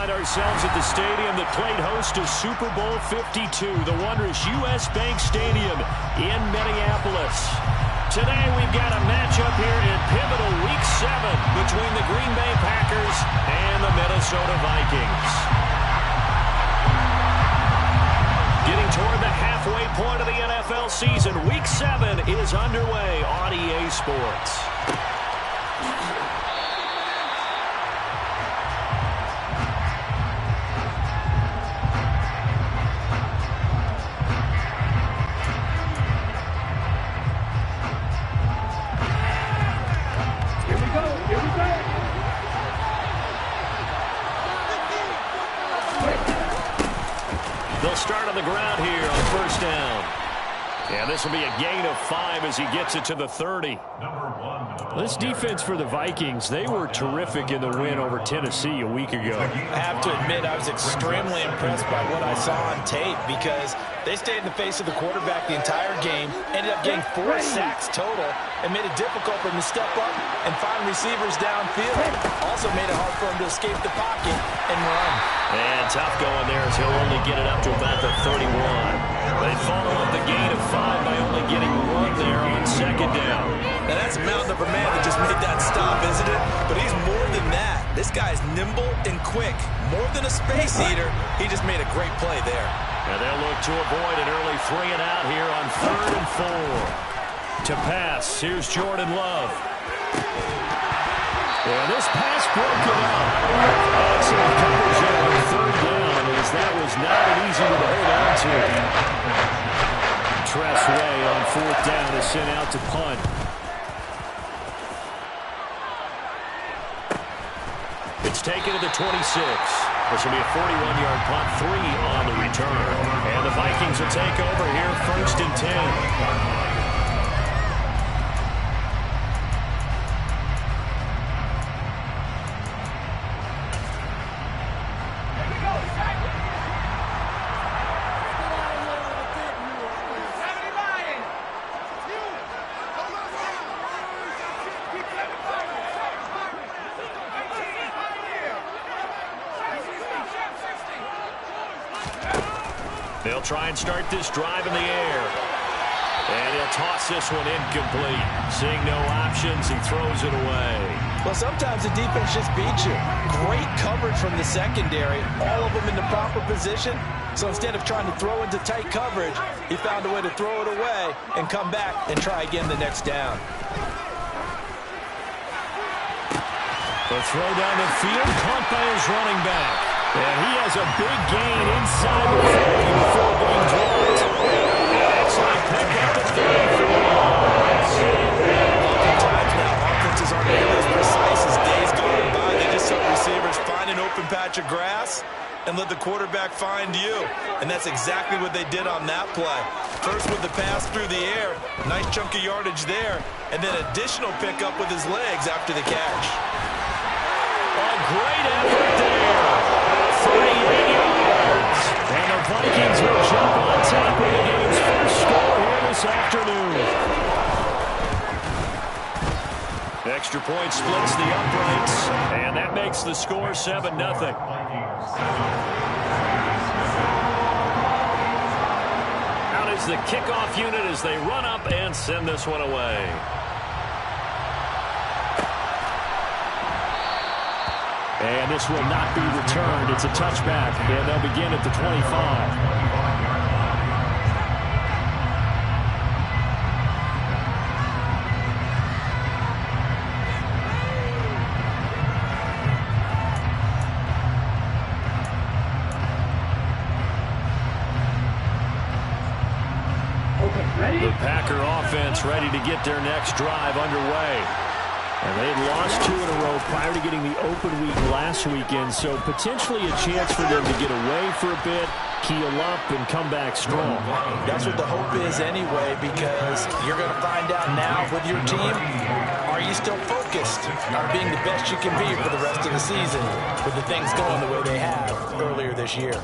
find ourselves at the stadium that played host to Super Bowl 52, the wondrous U.S. Bank Stadium in Minneapolis. Today we've got a matchup here in pivotal Week 7 between the Green Bay Packers and the Minnesota Vikings. Getting toward the halfway point of the NFL season, Week 7 is underway on EA Sports. They'll start on the ground here on first down. And this will be a gain of 5 as he gets it to the 30. This defense for the Vikings, they were terrific in the win over Tennessee a week ago. I have to admit, I was extremely impressed by what I saw on tape because they stayed in the face of the quarterback the entire game, ended up getting 4 sacks total, and made it difficult for him to step up and find receivers downfield. Also made it hard for him to escape the pocket and run. And tough going there as he'll only get it up to about the 31. They follow up the gain of 5 by only getting 1 there on second down. Now that's a mountain of a man that just made that stop, isn't it? But he's more than that. This guy's nimble and quick. More than a space eater, he just made a great play there. And they'll look to avoid an early 3 and out here on 3rd and 4. To pass, here's Jordan Love. And this pass broken up. Excellent coverage there on 3rd down, as that was not an easy one to hold on to. Tress Way on 4th down is sent out to punt. It's taken to the 26. This will be a 41-yard punt, 3 on the return. And the Vikings will take over here, 1st and 10. They'll try and start this drive in the air. And he'll toss this one incomplete. Seeing no options, he throws it away. Well, sometimes the defense just beats you. Great coverage from the secondary. All of them in the proper position. So instead of trying to throw into tight coverage, he found a way to throw it away and come back and try again the next down. The throw down the field, caught by his running back. And he has a big gain inside the 40 before being dropped. Excellent pick up the 34. Oftentimes now, offenses aren't nearly as precise as days going by. They just help receivers find an open patch of grass and let the quarterback find you. And that's exactly what they did on that play. First with the pass through the air, nice chunk of yardage there, and then additional pickup with his legs after the catch. A great effort there. 38 yards. And the Vikings will jump on top of the game's first score here this afternoon. Extra point splits the uprights, and that makes the score 7-0. Out is the kickoff unit as they run up and send this one away. And this will not be returned. It's a touchback, and they'll begin at the 25. The Packer offense ready to get their next drive underway. And they had lost 2 in a row prior to getting the open week last weekend, so potentially a chance for them to get away for a bit, keel up, and come back strong. That's what the hope is anyway, because you're going to find out now with your team, are you still focused on being the best you can be for the rest of the season with the things going the way they have earlier this year?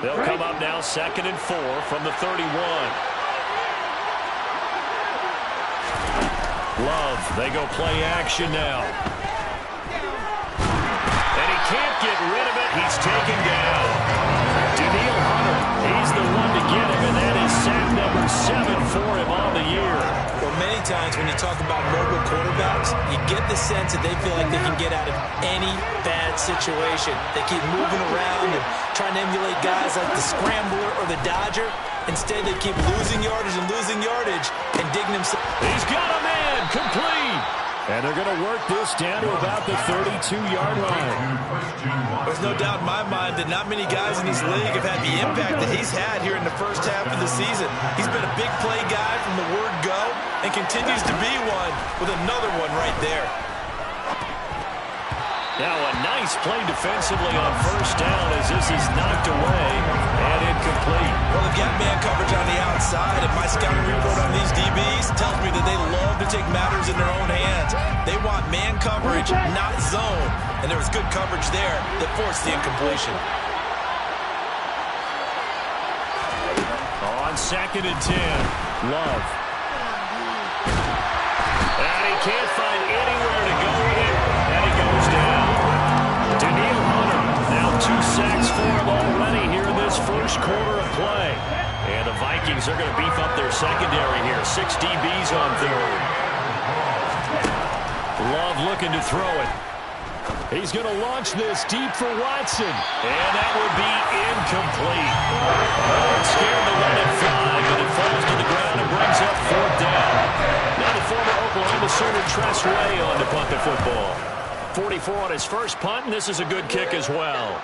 They'll come up now 2nd and 4 from the 31. Love, they go play action now. And he can't get rid of it. He's taken down. Daniil Hunter, he's the one to get him, and that is sack number 7 for him on the year. Well, many times when you talk about mobile quarterbacks, you get the sense that they feel like they can get out of any bad situation. They keep moving around and trying to emulate guys like the Scrambler or the Dodger. Instead, they keep losing yardage and digging themselves. He's got a man, complete. And they're going to work this down to about the 32-yard line. There's no doubt in my mind that not many guys in this league have had the impact that he's had here in the first half of the season. He's been a big play guy from the word go and continues to be one with another one right there. Now a nice play defensively on first down as this is knocked away and incomplete. Well, they've got man coverage on the outside, and my scouting report on these DBs tells me that they love to take matters in their own hands. They want man coverage, not zone, and there was good coverage there that forced the incompletion. On 2nd and 10, Love. And he can't find anywhere to go with it, and he goes down. Daniil Hunter, now 2 sacks for him already here in this first quarter of play. And the Vikings are going to beef up their secondary here. 6 DBs on third. Love looking to throw it. He's going to launch this deep for Watson. And that would be incomplete. Scared to let it fly, but it falls to the ground and brings up 4th down. Now the former Oklahoma Sooner Tress Way on to punt the football. 44 on his first punt, and this is a good kick as well.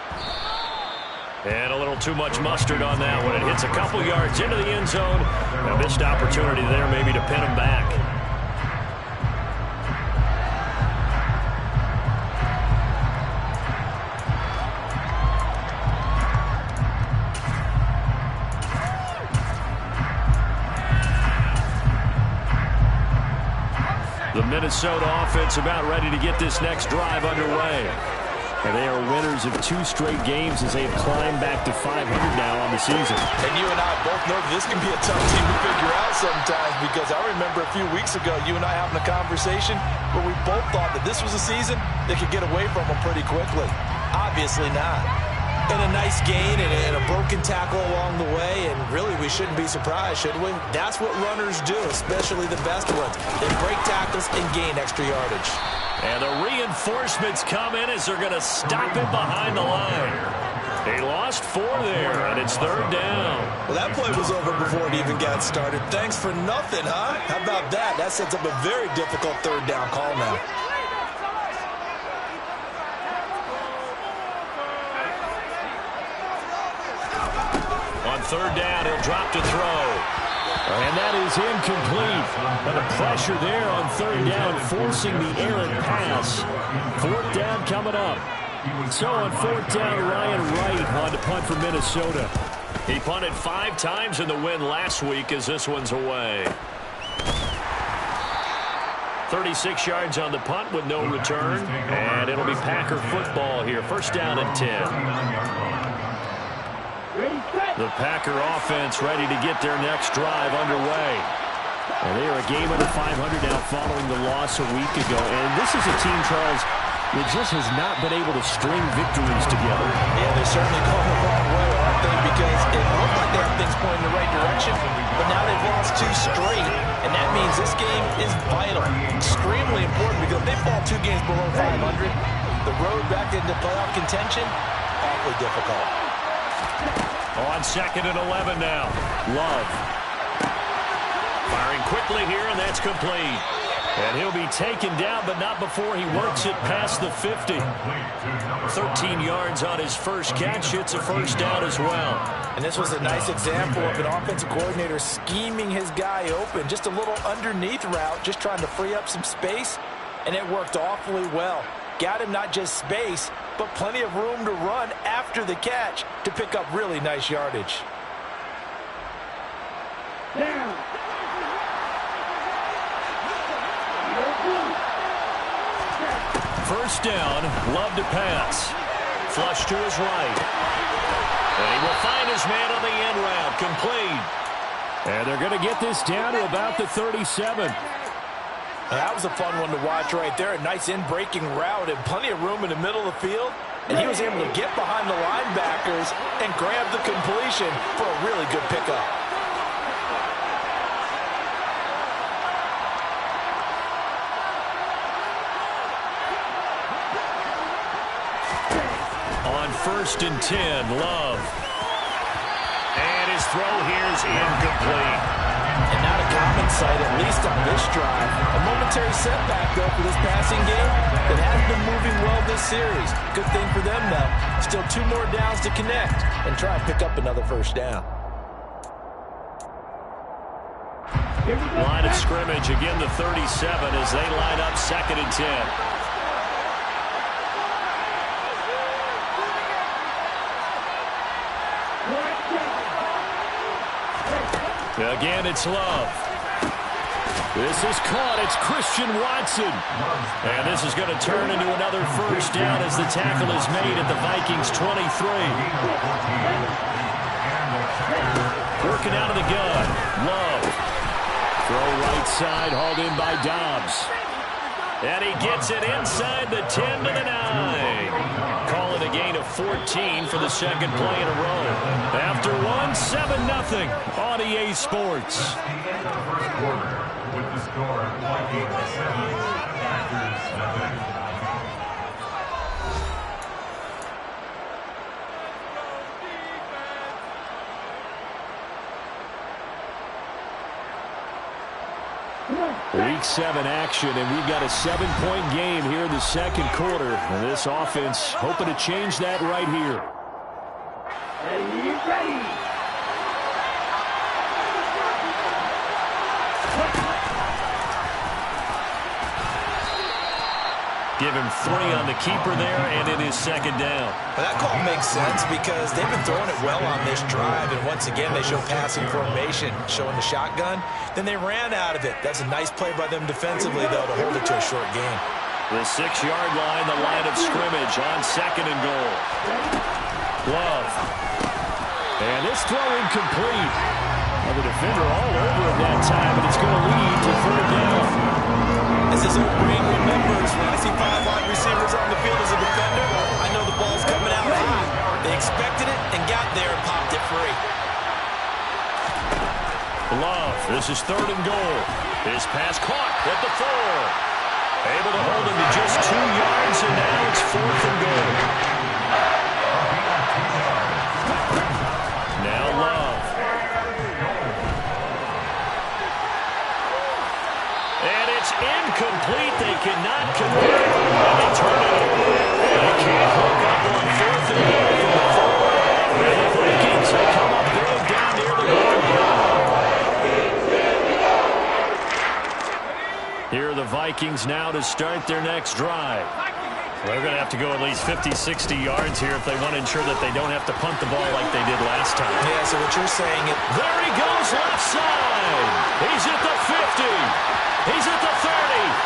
And a little too much mustard on that one. It hits a couple yards into the end zone. A missed opportunity there maybe to pin him back. The Minnesota offense about ready to get this next drive underway. And they are winners of 2 straight games as they've climbed back to 500 now on the season. And you and I both know that this can be a tough team to figure out sometimes, because I remember a few weeks ago you and I having a conversation where we both thought that this was a season that could get away from them pretty quickly. Obviously not. And a nice gain and a broken tackle along the way, and really we shouldn't be surprised, should we? That's what runners do, especially the best ones. They break tackles and gain extra yardage. And the reinforcements come in as they're going to stop him behind the line. They lost 4 there, and it's 3rd down. Well, that play was over before it even got started. Thanks for nothing, huh? How about that? That sets up a very difficult 3rd down call now. On 3rd down, he'll drop to throw. And that is incomplete. But the pressure there on 3rd down, forcing the errant pass. 4th down coming up. So on 4th down, Ryan Wright on to punt for Minnesota. He punted 5 times in the win last week as this one's away. 36 yards on the punt with no return. And it'll be Packer football here. 1st down and 10. The Packer offense ready to get their next drive underway. And they are a game under 500 now following the loss a week ago. And this is a team, Charles, that just has not been able to string victories together. Yeah, they're certainly going the wrong way, aren't they? Because it looked like they have things pointing in the right direction, but now they've lost 2 straight. And that means this game is vital, extremely important, because if they fall 2 games below 500, the road back into playoff contention, awfully difficult. On 2nd and 11 now. Love. Firing quickly here, and that's complete. And he'll be taken down, but not before he works it past the 50. 13 yards on his first catch. It's a 1st down as well. And this was a nice example of an offensive coordinator scheming his guy open. Just a little underneath route, just trying to free up some space, and it worked awfully well. Got him not just space, but plenty of room to run after the catch to pick up really nice yardage. Down. First down, Love to pass. Flush to his right. And he will find his man on the end route, complete. And they're going to get this down to about the 37. That was a fun one to watch right there. A nice in-breaking route and plenty of room in the middle of the field. And he was able to get behind the linebackers and grab the completion for a really good pickup. On 1st and 10, Love. And his throw here is incomplete. And not a common sight, at least on this drive. A momentary setback, though, for this passing game that has been moving well this series. Good thing for them, though. Still 2 more downs to connect and try and pick up another first down. Line of scrimmage, again the 37 as they line up 2nd and 10. Again, it's Love. This is caught. It's Christian Watson. And this is going to turn into another first down as the tackle is made at the Vikings 23. Working out of the gun. Love. Throw right side, hauled in by Dobbs. And he gets it inside the 10 to the 9. Call it a gain of 14 for the 2nd play in a row. After one, 7-0 on EA Sports. With the score, Vikings 7, Packers nothing. Week 7 action, and we've got a 7-point game here in the 2nd quarter. And this offense hoping to change that right here. Ready. Give him 3 on the keeper there, and it is 2nd down. Well, that call makes sense because they've been throwing it well on this drive, and once again they show passing formation, showing the shotgun. Then they ran out of it. That's a nice play by them defensively, though, to hold it to a short game. The 6-yard line, the line of scrimmage on 2nd and goal. Love. And this throw incomplete. Well, the defender all over him that time, and it's going to lead to 3rd down. As his old brain remembers, when I see 5 wide receivers on the field as a defender, I know the ball's coming out high. They expected it and got there and popped it free. Love, this is 3rd and goal. His pass caught at the 4. Able to hold him to just 2 yards, and now it's 4th and goal. Now Love. And it's incomplete. They cannot convert. And they turn it over. They can't hook up on 4th and goal from the 4. And the Vikings will come up big down near the goal line. Here are the Vikings now to start their next drive. They're going to have to go at least 50, 60 yards here if they want to ensure that they don't have to punt the ball like they did last time. Yeah, so what you're saying is... There he goes left side. He's at the 50. He's at the 30.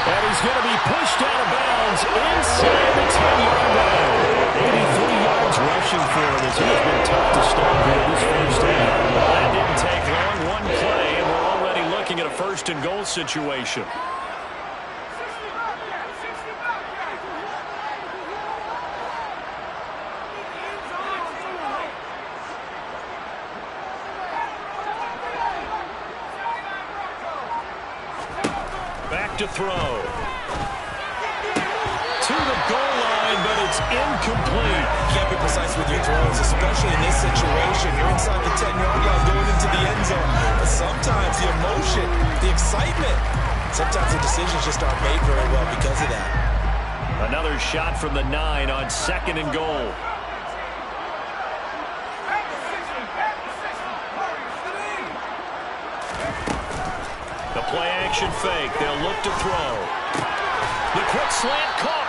And he's going to be pushed out of bounds inside the 10-yard line. 83 yards rushing for him as he's been tough to stop here this first half. That didn't take long. One play, and we're already looking at a 1st and goal situation. Back to throw. To the goal line, but it's incomplete. Can't be precise with your throws, especially in this situation. You're inside the 10-yard line going into the end zone. But sometimes the emotion, the excitement, sometimes the decisions just aren't made very well because of that. Another shot from the 9 on 2nd and goal. The play-action fake. They'll look to throw. The quick slant caught.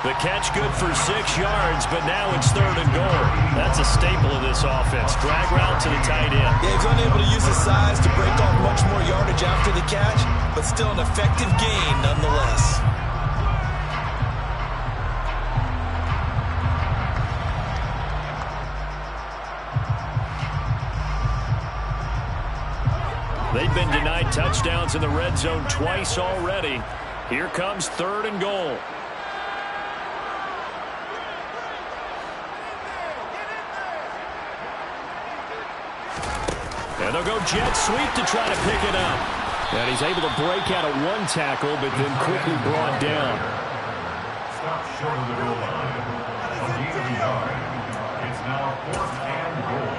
The catch good for 6 yards, but now it's 3rd and goal. That's a staple of this offense. Drag route to the tight end. Yeah, he's unable to use his size to break off much more yardage after the catch, but still an effective gain nonetheless. They've been denied touchdowns in the red zone twice already. Here comes 3rd and goal. And they'll go jet sweep to try to pick it up. And he's able to break out of one tackle, but then quickly brought down. Stop short of the goal line. A gain of a yard. It's now 4th and goal.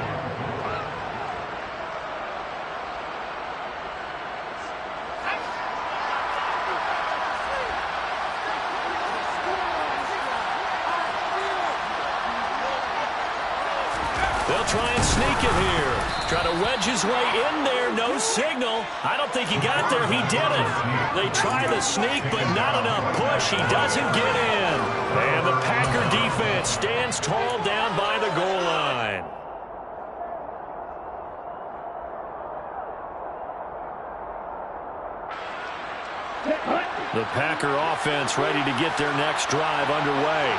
They'll try and sneak it here. Try to wedge his way in there. No signal. I don't think he got there. He didn't. They try the sneak, but not enough push. He doesn't get in. And the Packer defense stands tall down by the goal line. The Packer offense ready to get their next drive underway.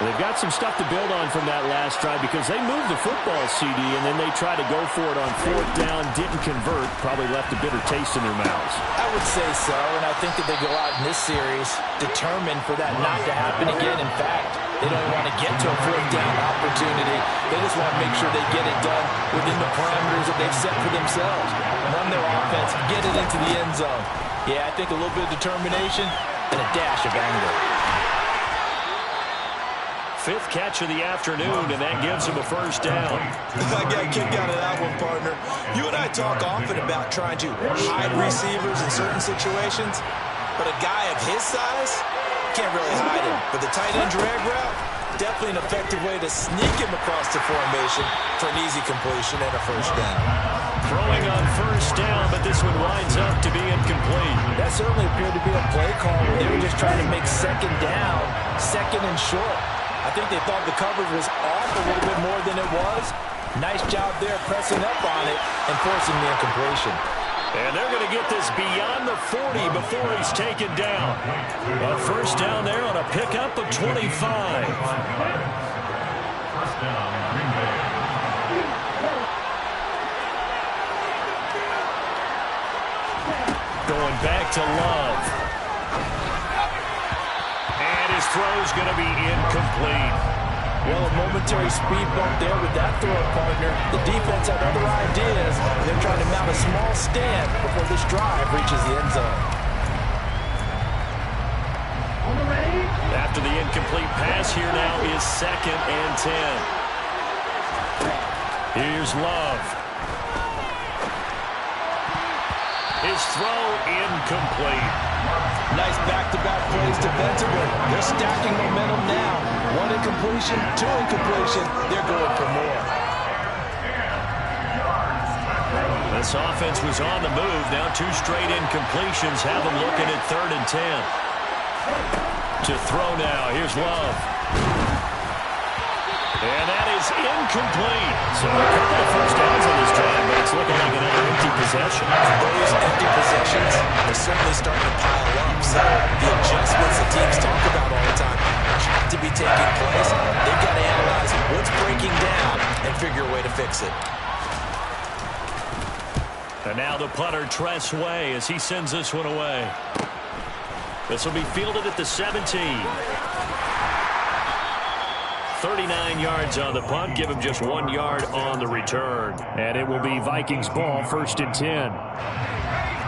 They've got some stuff to build on from that last drive because they moved the football, CD, and then they tried to go for it on 4th down, didn't convert, probably left a bitter taste in their mouths. I would say so, and I think that they go out in this series determined for that not to happen again. In fact, they don't want to get to a 4th down opportunity. They just want to make sure they get it done within the parameters that they've set for themselves. Run their offense, get it into the end zone. Yeah, I think a little bit of determination and a dash of anger. 5th catch of the afternoon, and that gives him a 1st down. I got a kick out of that one, partner. You and I talk often about trying to hide receivers in certain situations, but a guy of his size can't really hide him. But the tight end drag route, definitely an effective way to sneak him across the formation for an easy completion and a 1st down. Throwing on 1st down, but this one winds up to be incomplete. That certainly appeared to be a play call where they were just trying to make 2nd down, 2nd and short. I think they thought the coverage was off a little bit more than it was. Nice job there pressing up on it and forcing the incompletion. And they're going to get this beyond the 40 before he's taken down. A 1st down there on a pickup of 25. 1st down, Green Bay. Going back to Love. And his throw's going to be incomplete. Well, a momentary speed bump there with that throw, partner. The defense had other ideas. They're trying to mount a small stand before this drive reaches the end zone. After the incomplete pass, here now is 2nd and 10. Here's Love. His throw incomplete. Nice back-to-back plays defensively. They're stacking momentum now. 1 incompletion, 2 incompletion. They're going for more. This offense was on the move. Now 2 straight incompletions have them looking at 3rd and 10. To throw now. Here's Love. And that is incomplete. So a couple of 1st downs on this drive, but it's looking like another empty possession. Those empty possessions are certainly starting to pile up. So the adjustments that teams talk about all the time have to be taking place. They've got to analyze what's breaking down and figure a way to fix it. And now the punter, Tress Way, as he sends this one away. This will be fielded at the 17. 39 yards on the punt. Give him just 1 yard on the return. And it will be Vikings ball, 1st and 10.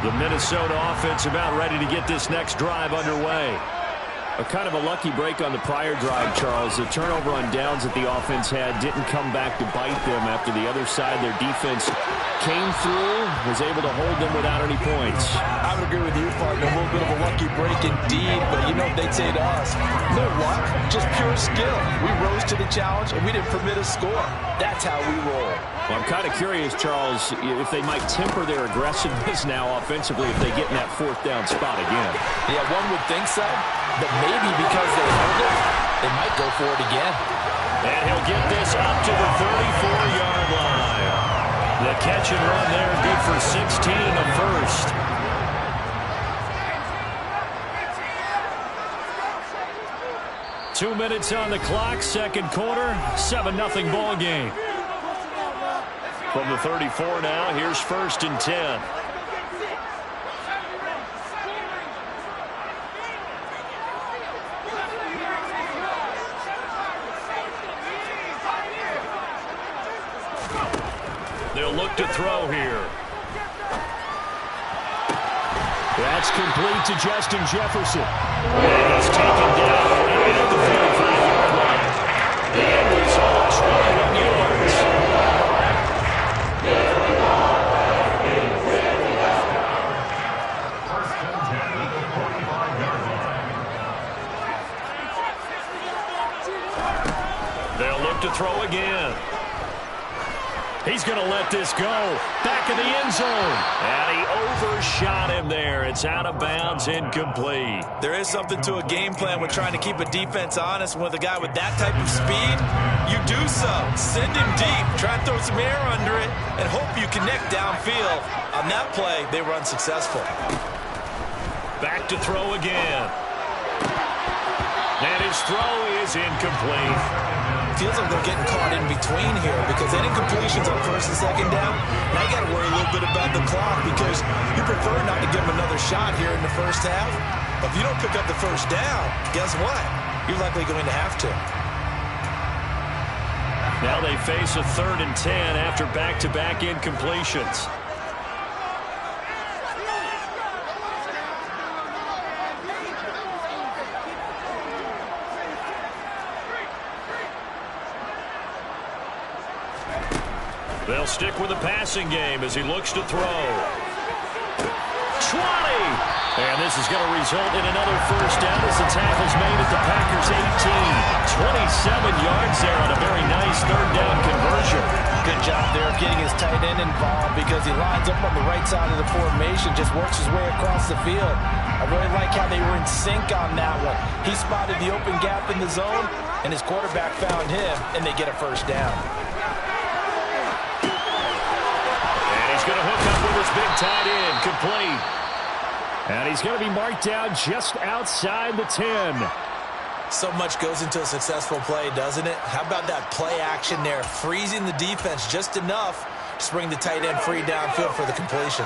The Minnesota offense about ready to get this next drive underway. A kind of a lucky break on the prior drive, Charles. The turnover on downs that the offense had didn't come back to bite them after the other side. Their defense came through, was able to hold them without any points. I would agree with you, partner. A little bit of a lucky break indeed, but you know what they'd say to us? No luck, just pure skill. We rose to the challenge, and we didn't permit a score. That's how we roll. Well, I'm kind of curious, Charles, if they might temper their aggressiveness now offensively if they get in that 4th down spot again. Yeah, one would think so, but maybe because they hold it, they might go for it again. And he'll get this up to the 34-yard line. The catch and run there, good for 16 and a 1st. Two minutes on the clock, 2nd quarter, 7-0 ball game. From the 34 now, here's 1st and 10. look to throw here. That's complete to Justin Jefferson. And he's taken down right at the 45-yard line. The end result, 21 yards. First and 10 at the 45-yard line. They'll look to throw again. He's going to let this go. Back in the end zone. And he overshot him there. It's out of bounds, incomplete. There is something to a game plan with trying to keep a defense honest. With a guy with that type of speed, you do so. Send him deep. Try and throw some air under it and hope you connect downfield. On that play, they were unsuccessful. Back to throw again. And his throw is incomplete. Feels like they're getting caught in between here because any completions on first and second down, now you got to worry a little bit about the clock because you prefer not to give them another shot here in the first half. But if you don't pick up the first down, guess what? You're likely going to have to. Now they face a 3rd and 10 after back-to-back incompletions. They'll stick with the passing game as he looks to throw. 20! And this is going to result in another first down as the tackle's made at the Packers' 18. 27 yards there on a very nice 3rd down conversion. Good job there getting his tight end involved because he lines up on the right side of the formation, just works his way across the field. I really like how they were in sync on that one. He spotted the open gap in the zone, and his quarterback found him, and they get a first down. He's going to hook up with his big tight end, complete. And he's going to be marked down just outside the 10. So much goes into a successful play, doesn't it? How about that play action there, freezing the defense just enough to bring the tight end free downfield for the completion.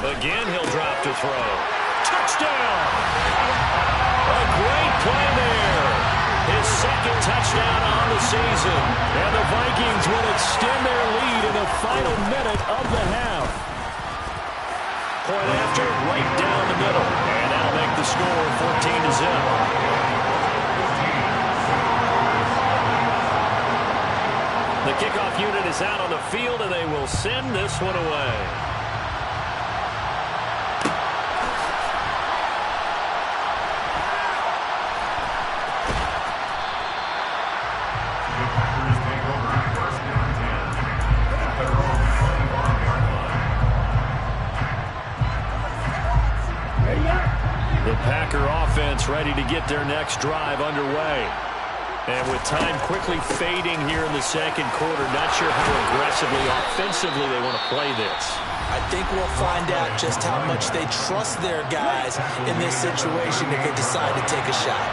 Again, he'll drop to throw. Touchdown! A great play there. His second touchdown on the season. And the Vikings will extend their lead in the final minute of the half. Point after, right down the middle. And that'll make the score 14-0. The kickoff unit is out on the field, and they will send this one away. Packer offense ready to get their next drive underway. And with time quickly fading here in the second quarter, not sure how aggressively, offensively they want to play this. I think we'll find out just how much they trust their guys in this situation if they decide to take a shot.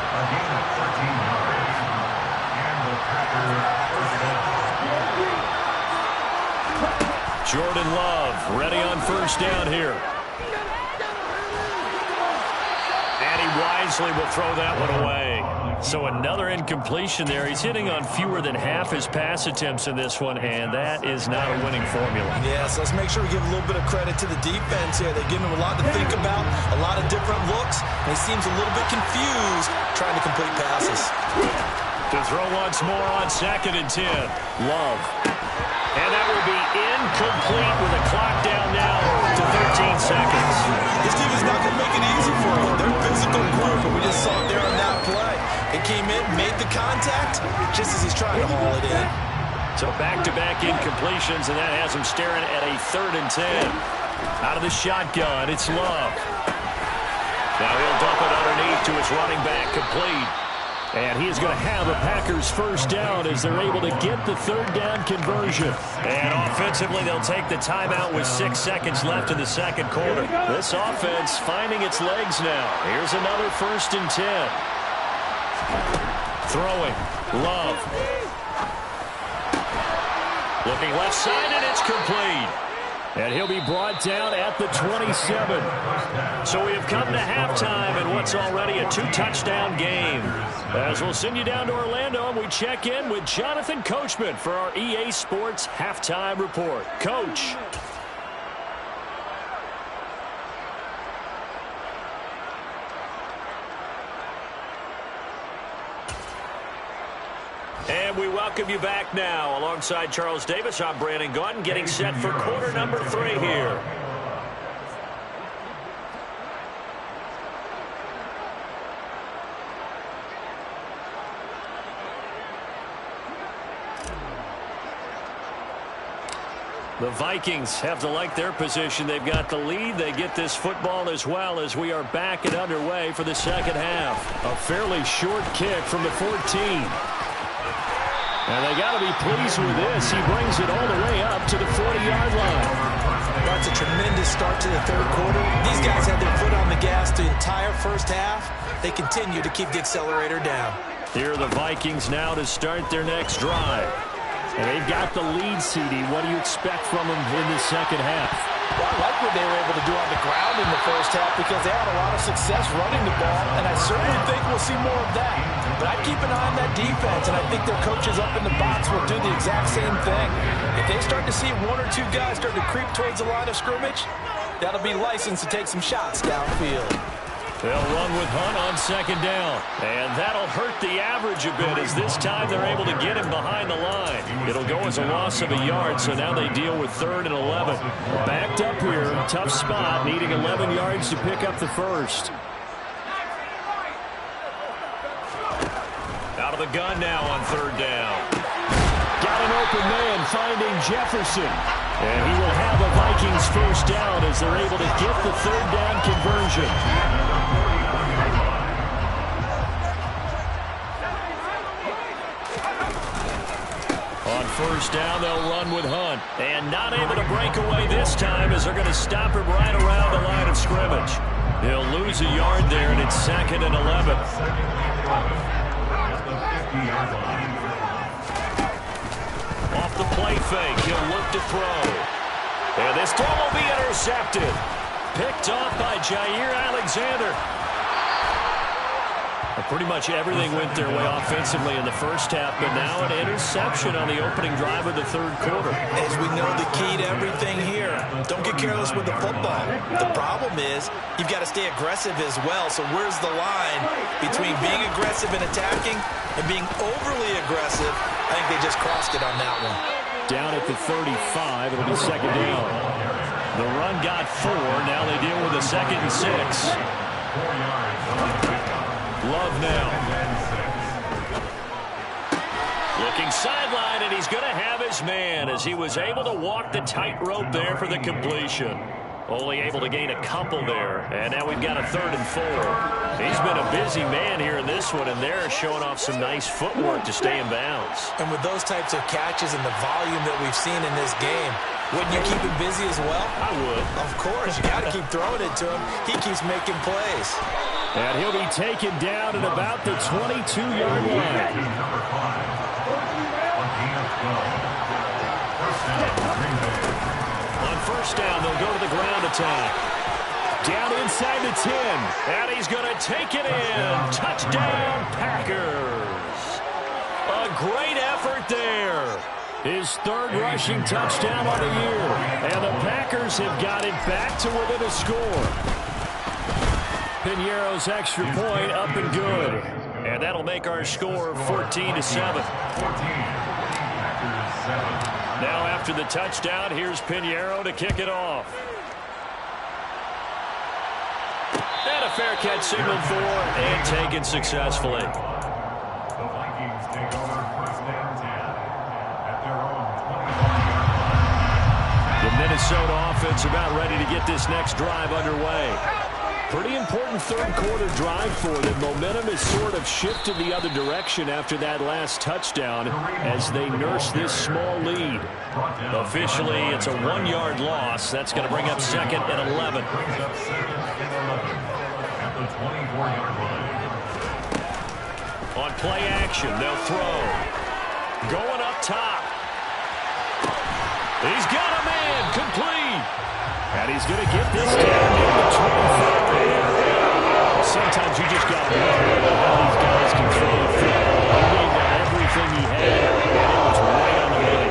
Jordan Love ready on first down here. And he wisely will throw that one away. So another incompletion there. He's hitting on fewer than half his pass attempts in this one, and that is not a winning formula. Yeah, so let's make sure we give a little bit of credit to the defense here. They're giving him a lot to think about, a lot of different looks, and he seems a little bit confused trying to complete passes. To throw once more on 2nd and 10. Love. And that will be incomplete with a clock down now to 13 seconds. This team is not going to make it easy for you. They're a physical group, and we just saw it there on that play. It came in, made the contact, just as he's trying to haul it in. So back-to-back incompletions, and that has him staring at a 3rd and 10. Out of the shotgun, it's Love. Now he'll dump it underneath to his running back, complete. And he is going to have a Packers first down as they're able to get the 3rd down conversion. And offensively, they'll take the timeout with 6 seconds left in the second quarter. This offense finding its legs now. Here's another 1st and 10. Throwing. Love. Looking left side, and it's complete. And he'll be brought down at the 27. So we have come to halftime in what's already a 2-touchdown game. As we'll send you down to Orlando, and we check in with Jonathan Coachman for our EA Sports Halftime Report. Coach. And we welcome you back now. Alongside Charles Davis, I'm Brandon Gaudin, getting set for quarter number 3 here. The Vikings have to like their position. They've got the lead. They get this football as well as we are back and underway for the second half. A fairly short kick from the 14. And they got to be pleased with this. He brings it all the way up to the 40-yard line. That's a tremendous start to the third quarter. These guys had their foot on the gas the entire first half. They continue to keep the accelerator down. Here are the Vikings now to start their next drive. And they've got the lead, CD. What do you expect from them in the second half? Well, I like what they were able to do on the ground in the first half because they had a lot of success running the ball, and I certainly think we'll see more of that. But I keep an eye on that defense, and I think their coaches up in the box will do the exact same thing. If they start to see 1 or 2 guys start to creep towards the line of scrimmage, that'll be licensed to take some shots downfield. They'll run with Hunt on second down. And that'll hurt the average a bit as this time they're able to get him behind the line. It'll go as a loss of a yard, so now they deal with 3rd and 11. Backed up here, tough spot, needing 11 yards to pick up the first. Out of the gun now on 3rd down. Got an open man finding Jefferson. And he will have a Vikings first down as they're able to get the 3rd down conversion. On first down, they'll run with Hunt. And not able to break away this time as they're going to stop him right around the line of scrimmage. He'll lose a yard there, and it's 2nd and 11. Off the play fake, he'll look to throw. And this throw will be intercepted. Picked off by Jair Alexander. Pretty much everything went their way offensively in the first half, but now an interception on the opening drive of the third quarter. As we know, the key to everything here, don't get careless with the football. The problem is you've got to stay aggressive as well. So where's the line between being aggressive and attacking and being overly aggressive? I think they just crossed it on that one. Down at the 35, it'll be 2nd down. The run got 4. Now they deal with a 2nd and 6. Love now. Looking sideline, and he's going to have his man as he was able to walk the tightrope there for the completion. Only able to gain a couple there. And now we've got a 3rd and 4. He's been a busy man here in this one, and they're showing off some nice footwork to stay in bounds. And with those types of catches and the volume that we've seen in this game, wouldn't you keep him busy as well? I would. Of course. You got to keep throwing it to him. He keeps making plays. And he'll be taken down at about the 22-yard line. On first down, they'll go to the ground attack. Down inside the 10. And he's going to take it in. Touchdown, Packers. A great effort there. His 3rd rushing touchdown on the year. And the Packers have got it back to within a score. Piñeiro's extra point up and good. And that'll make our score 14-7. Now after the touchdown, here's Piñeiro to kick it off. And a fair catch signaled for and taken successfully. The Vikings take over 1st and 10 at their own 20-yard line. The Minnesota offense about ready to get this next drive underway. Pretty important third quarter drive for them. Momentum has sort of shifted the other direction after that last touchdown as they nurse this small lead. Officially, it's a 1-yard loss. That's going to bring up 2nd and 11. On play action, they'll throw. Going up top. He's got a man, complete. And he's going to get this down near the 25. Sometimes you just got to wonder how these guys can throw the football. He laid down everything he had, and it was right on the money.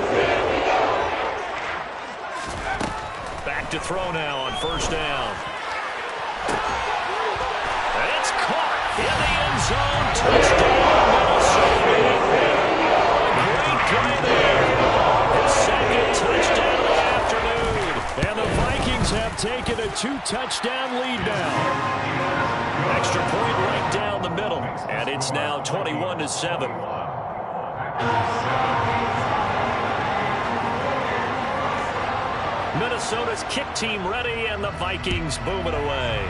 Back to throw now on first down. It's caught in the end zone. Touchdown, Minnesota. Great play there. His second touchdown of the afternoon. And the Vikings have taken a 2-touchdown lead now. Extra point right down the middle. And it's now 21-7. Minnesota's kick team ready, and the Vikings boom it away.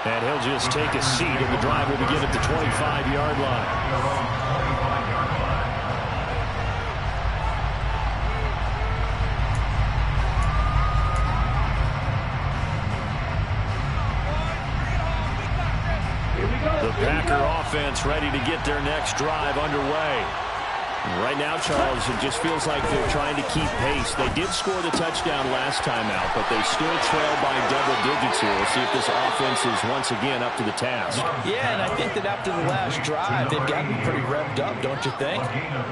And he'll just take a seat, and the drive will begin at the 25-yard line. The Packer offense ready to get their next drive underway. Right now, Charles, it just feels like they're trying to keep pace. They did score the touchdown last time out, but they still trail by double digits here. We'll see if this offense is once again up to the task. Yeah, and I think that after the last drive, they've gotten pretty revved up, don't you think?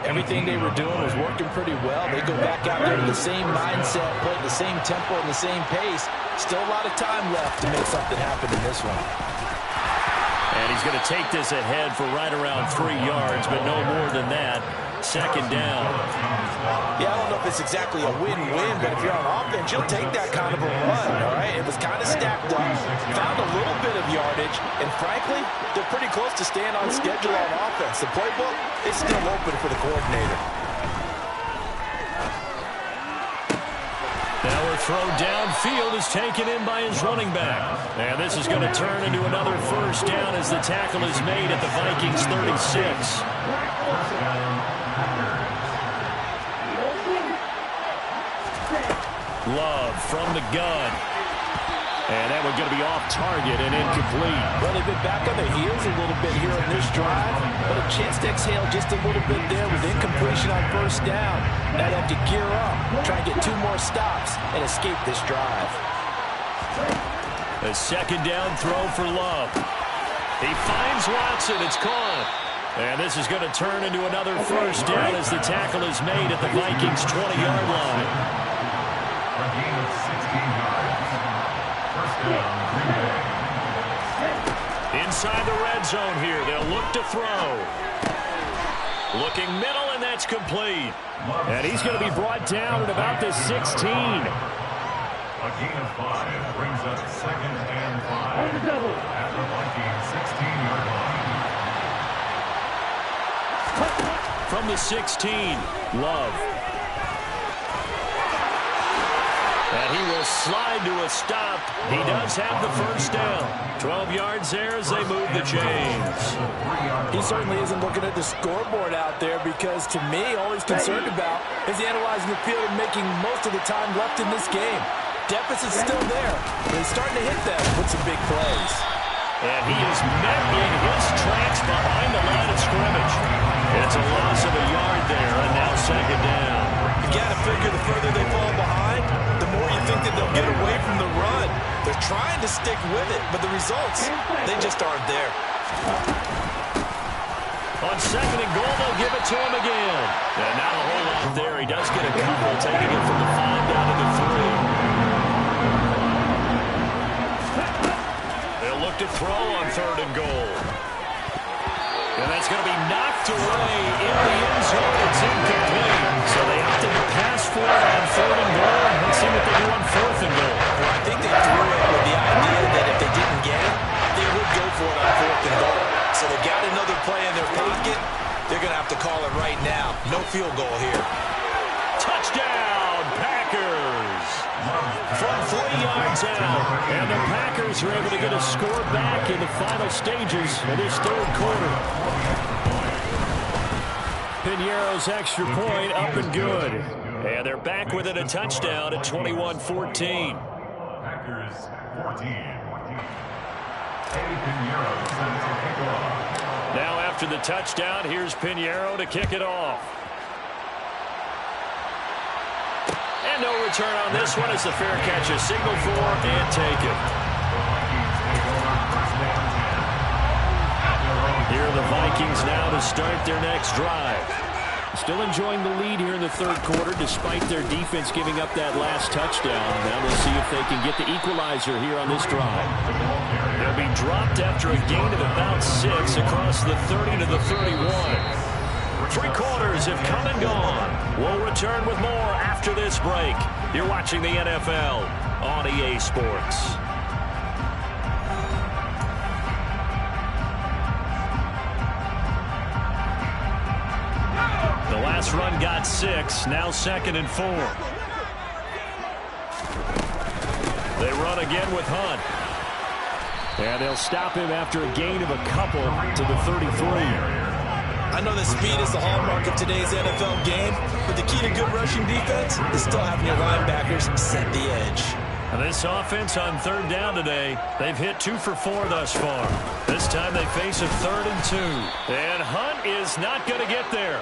Everything they were doing was working pretty well. They go back out there to the same mindset, play at the same tempo and the same pace. Still a lot of time left to make something happen in this one. And he's going to take this ahead for right around 3 yards, but no more than that. Second down. Yeah, I don't know if it's exactly a win-win, but if you're on offense, you'll take that kind of a run, all right? It was kind of stacked up, found a little bit of yardage, and frankly, they're pretty close to staying on schedule on offense. The playbook is still open for the coordinator. Now a throw downfield is taken in by his running back. And this is going to turn into another first down as the tackle is made at the Vikings 36. Love from the gun. And that one's going to be off target and incomplete. Well, they've been back on their heels a little bit here in this drive, but a chance to exhale just a little bit there with incompletion on first down. Now they have to gear up, try and get 2 more stops, and escape this drive. A second down throw for Love. He finds Watson. It's caught. And this is going to turn into another first down as the tackle is made at the Vikings' 20-yard line. A gain of 16 yards. First down, Green Bay. Inside the red zone here. They'll look to throw. Looking middle, and that's complete. And he's going to be brought down at about the 16. A gain of 5 brings up second and 5 at the Vikings 16-yard line. From the 16, Love. And he will slide to a stop. He does have the first down. 12 yards there as they move the chains. He certainly isn't looking at the scoreboard out there because, to me, all he's concerned about is analyzing the field and making most of the time left in this game. Deficit's still there, but he's starting to hit them with some big plays. And he is met in his tracks behind the line of scrimmage. It's a loss of a yard there, and now second down. You got to figure the further they fall behind, the more you think that they'll get away from the run. They're trying to stick with it, but the results, they just aren't there. On second and goal, they'll give it to him again. And not a whole lot there. He does get a couple, taking it from the 5 down to the 3. They'll look to throw on third and goal. And that's going to be knocked away in the end zone. It's incomplete. So they opted to pass for it on third and goal. Let's see what they do on fourth and goal. Well, I think they threw it with the idea that if they didn't get it, they would go for it on fourth and goal. So they got another play in their pocket. They're going to have to call it right now. No field goal here. Touchdown, Packers! From 3 yards out. And the Packers are able to get a score back in the final stages of this third quarter. Piñeiro's extra point up and good. And they're back within a touchdown at 21-14. Packers 14. Eddie Piñeiro sends a kickoff. Now after the touchdown, here's Pinheiro to kick it off. And no return on this one as the fair catch is signaled for and taken. Here are the Vikings now to start their next drive. Still enjoying the lead here in the third quarter despite their defense giving up that last touchdown. Now we'll see if they can get the equalizer here on this drive. They'll be dropped after a gain of about 6 across the 30 to the 31. 3 quarters have come and gone. We'll return with more after this break. You're watching the NFL on EA Sports. The last run got 6, now 2nd and 4. They run again with Hunt. And they'll stop him after a gain of a couple to the 33. I know that speed is the hallmark of today's NFL game, but the key to good rushing defense is still having your linebackers set the edge. And this offense on 3rd down today, they've hit 2 for 4 thus far. This time they face a 3rd and 2. And Hunt is not going to get there.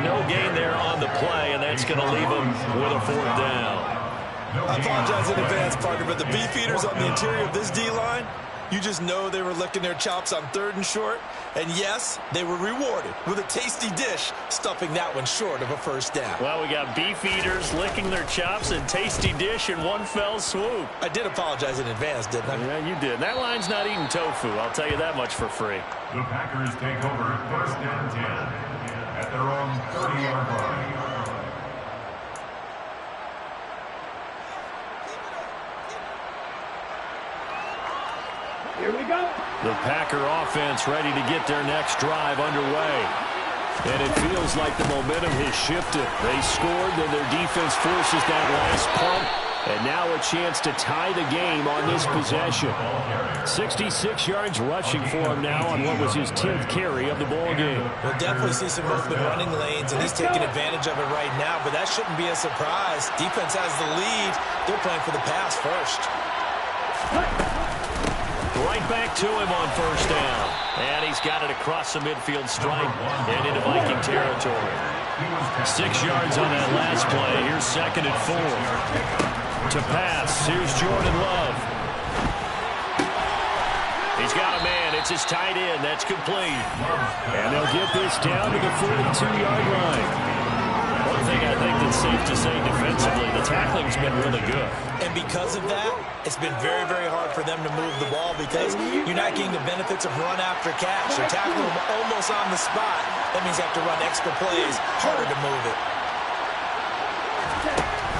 No gain there on the play, and that's going to leave him with a 4th down. I apologize in advance, partner, but the beefeaters on the interior of this D-line, you just know they were licking their chops on 3rd and short. And yes, they were rewarded with a tasty dish, stuffing that one short of a 1st down. Well, we got beef eaters licking their chops and tasty dish in one fell swoop. I did apologize in advance, didn't I? Yeah, you did. That line's not eating tofu. I'll tell you that much for free. The Packers take over 1st and 10 at their own 30-yard line. Here we go. The Packer offense ready to get their next drive underway. And it feels like the momentum has shifted. They scored, then their defense forces that last punt. And now a chance to tie the game on this possession. 66 yards rushing for him now on what was his 10th carry of the ball game. We'll definitely see some movement running lanes, and he's taking advantage of it right now, but that shouldn't be a surprise. Defense has the lead. They're playing for the pass first. Right back to him on 1st down. And he's got it across the midfield stripe and into Viking territory. 6 yards on that last play. Here's 2nd and 4. To pass, here's Jordan Love. He's got a man. It's his tight end. That's complete. And they'll get this down to the 42-yard line. One thing I think that's safe to say defensively, the tackling's been really good. And because of that, it's been very, very hard for them to move the ball because you're not getting the benefits of run after catch. They're tackling them almost on the spot. That means you have to run extra plays, harder to move it.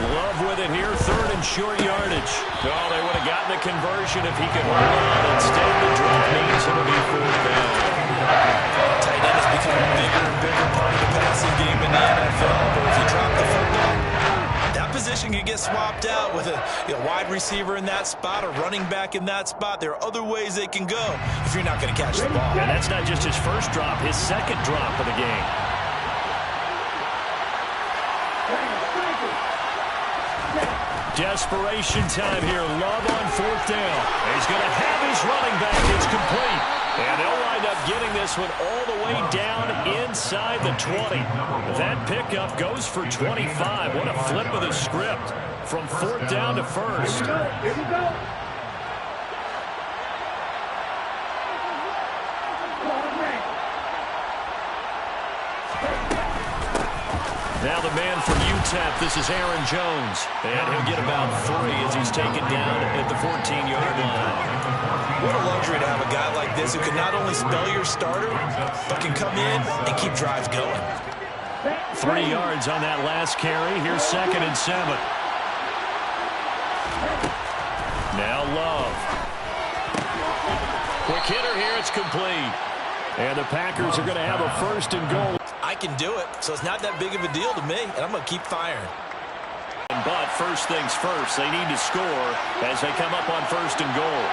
Love with it here, 3rd and short yardage. Oh, they would have gotten the conversion if he could hold on. Instead, the drop means it'll be 4th down. Tight end has become a bigger and bigger part of the passing game in the NFL. But if you drop the football, that position can get swapped out with a wide receiver in that spot, a running back in that spot. There are other ways they can go if you're not going to catch the ball. And that's not just his 1st drop, his 2nd drop of the game. Desperation time here. Love on 4th down. He's going to have his running back. It's complete. And they'll wind up getting this one all the way down inside the 20. That pickup goes for 25. What a flip of the script from 4th down to 1st. Here we go. Now the man from UTEP, this is Aaron Jones. And he'll get about 3 as he's taken down at the 14-yard line. What a luxury to have a guy like this who can not only spell your starter, but can come in and keep drives going. 3 yards on that last carry. Here's 2nd and 7. Now Love. Quick hitter here. It's complete. And the Packers are going to have a 1st and goal. I can do it, so it's not that big of a deal to me, and I'm going to keep firing. But first things first, they need to score as they come up on 1st and goal.